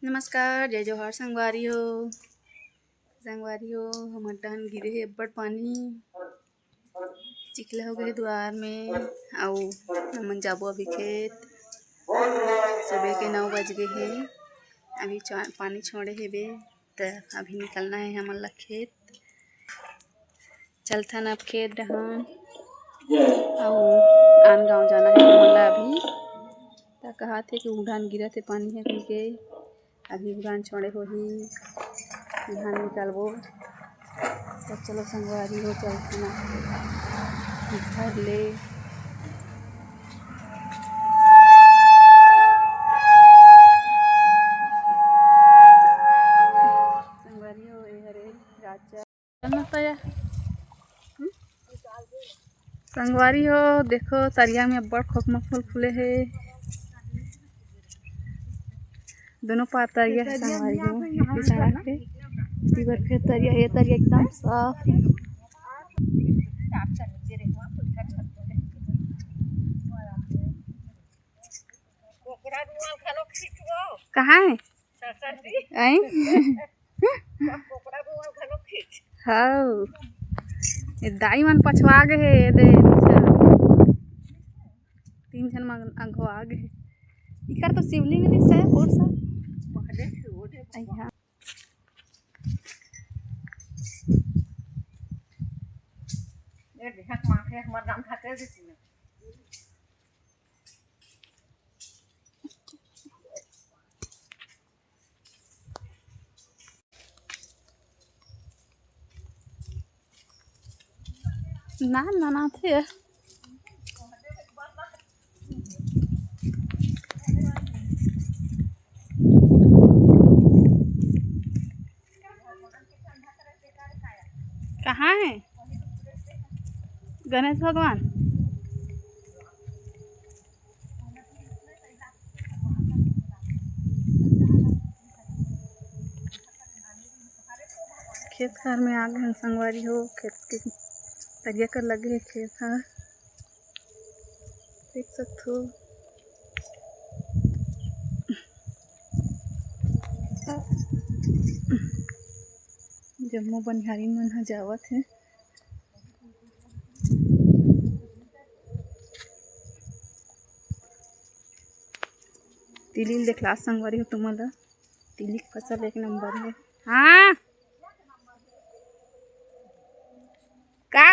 नमस्कार, जय जोहार संगवारी हो। हमर डहन गिरे हे अब्बड़ पानी, चिखला हो गए हे दुआर में। अउ हमन जाबो अभी खेत। सुबह के 9 बज गे हे। अभी पानी छोड़े हेबे त अभी निकलना है हमन ला खेत। चलथन अब खेत डहन अउ आन गाँव जाना है हमन ला अभी। त कहत हे कि उड़ान गिरत हे पानी हे कहि के अभी उड़ान छोड़े होही, धान निकालबो। तब चलो संगवारी हो चलथन घर ले। संगवारी हो ए हरे राजा संगवारी हो देखो तरिया में अब्बड़ खोखमा फूल फूले हे। दोनों पार तरिया है संगवारी हो सड़क पे। इसी बार फिर तरिया ये तरिया एकदम साफ। कहाँ है हाँ दाई मन पछवा गए हे दे 3 जन मन अगवा गए। इकर तो शिवलिंग दिस है और सा ये ढक माथे हमर नाम खाते देती ना। ना थे कहाँ है गणेश भगवान। खेत खार में आ गए संगवारी हो। खेत के तरिया कर लगे है खेत हा देख सकते हो। जम्मो बनिहारी मन ह जावत है। तिली देखला संगवारी हो तुम्हारा तिली फसल 1 नंबर है। हाँ का